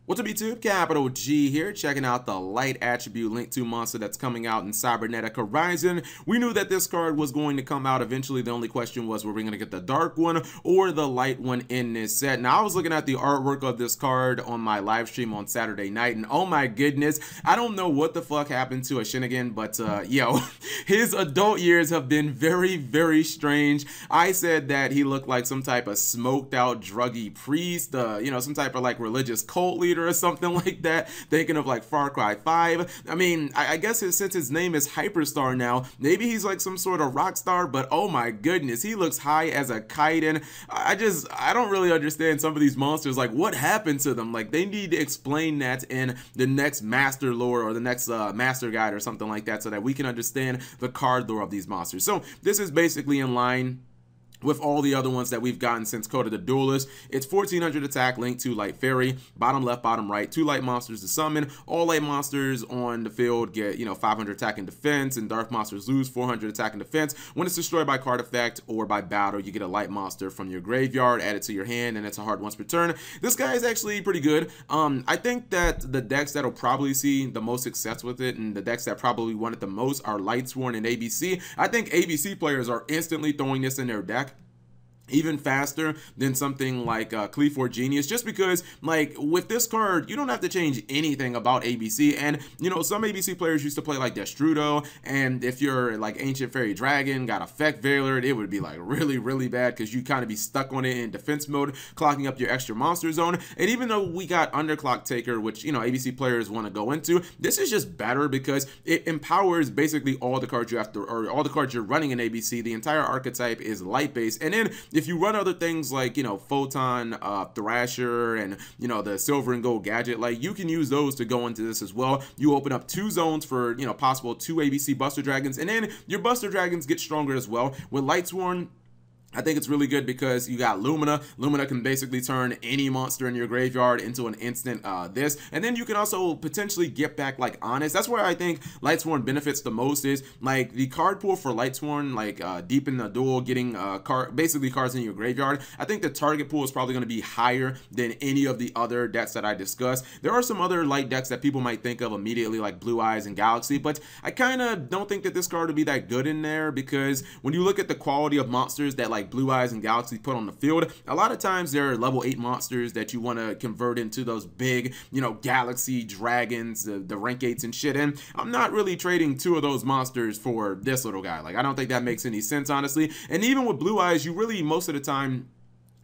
What's up YouTube, Capital G here, checking out the light attribute Link 2 monster that's coming out in Cybernetic Horizon. We knew that this card was going to come out eventually. The only question was, were we going to get the dark one or the light one in this set? Now, I was looking at the artwork of this card on my live stream on Saturday night, and oh my goodness, I don't know what the fuck happened to Hoshiningen, but yo, his adult years have been very, very strange. I said that he looked like some type of smoked out druggy priest, some type of like religious cult leader or something like that, thinking of like Far Cry 5. I mean, I guess since his name is Hyperstar now, maybe he's like some sort of rock star, but oh my goodness, he looks high as a kite, and I don't really understand some of these monsters. Like, what happened to them? Like, they need to explain that in the next master lore or the next master guide or something like that, so that we can understand the card lore of these monsters. So this is basically in line with all the other ones that we've gotten since Code of the Duelist. It's 1400 attack, Link 2 Light Fairy, bottom left, bottom right, 2 light monsters to summon. All light monsters on the field get, 500 attack and defense, and dark monsters lose 400 attack and defense. When it's destroyed by card effect or by battle, you get a light monster from your graveyard added to your hand, and it's a hard once per turn. This guy is actually pretty good. I think that the decks that'll probably see the most success with it, and the decks that probably want it the most, are Lightsworn and ABC. I think ABC players are instantly throwing this in their deck even faster than something like Cleave Genius, just because, like, with this card, you don't have to change anything about ABC. And, some ABC players used to play like Destrudo, and if you're like Ancient Fairy Dragon, got Effect Veiler, it would be like really, really bad because you kind of be stuck on it in defense mode, clocking up your extra monster zone. And even though we got Underclock Taker, which, ABC players want to go into, this is just better because it empowers basically all the cards you have to, or all the cards you're running in ABC. The entire archetype is light based, and then if you run other things like, Photon, Thrasher, and, the Silver and Gold Gadget, like, you can use those to go into this as well. You open up 2 zones for, possible 2 ABC Buster Dragons, and then your Buster Dragons get stronger as well. With Lightsworn, I think it's really good because you got Lumina. Lumina can basically turn any monster in your graveyard into an instant this. And then you can also potentially get back like Honest. That's where I think Lightsworn benefits the most, is like the card pool for Lightsworn, like deep in the duel, getting basically cards in your graveyard. I think the target pool is probably going to be higher than any of the other decks that I discussed. There are some other light decks that people might think of immediately, like Blue Eyes and Galaxy, but I kind of don't think that this card would be that good in there, because when you look at the quality of monsters that like Blue Eyes and Galaxy put on the field, a lot of times they're level 8 monsters that you want to convert into those big, Galaxy Dragons, the rank 8s and shit. And I'm not really trading 2 of those monsters for this little guy. Like, I don't think that makes any sense, honestly. And even with Blue Eyes, you really, most of the time,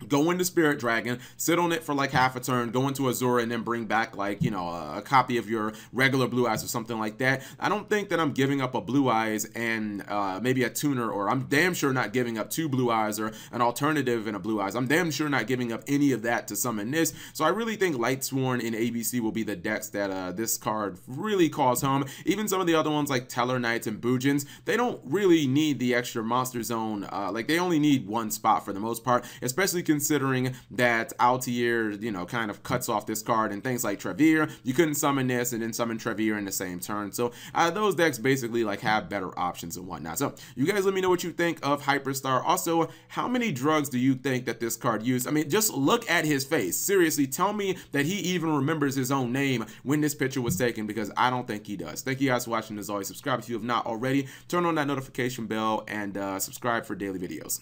go into Spirit Dragon, sit on it for like half a turn, go into Azura, and then bring back like, a copy of your regular Blue Eyes or something like that. I don't think that I'm giving up a Blue Eyes and maybe a tuner, or I'm damn sure not giving up 2 Blue Eyes or an alternative in a Blue Eyes. I'm damn sure not giving up any of that to summon this. So I really think Lightsworn and ABC will be the decks that this card really calls home. Even some of the other ones like Teller Knights and Boojins, they don't really need the extra monster zone. Like, they only need 1 spot for the most part, especially considering that Altair, kind of cuts off this card, and things like Trevere, you couldn't summon this and then summon Trevere in the same turn. So those decks basically like have better options and whatnot. So you guys let me know what you think of Hyperstar. Also, how many drugs do you think that this card used? I mean, just look at his face. Seriously, tell me that he even remembers his own name when this picture was taken, because I don't think he does. Thank you guys for watching. As always, subscribe if you have not already, turn on that notification bell, and subscribe for daily videos.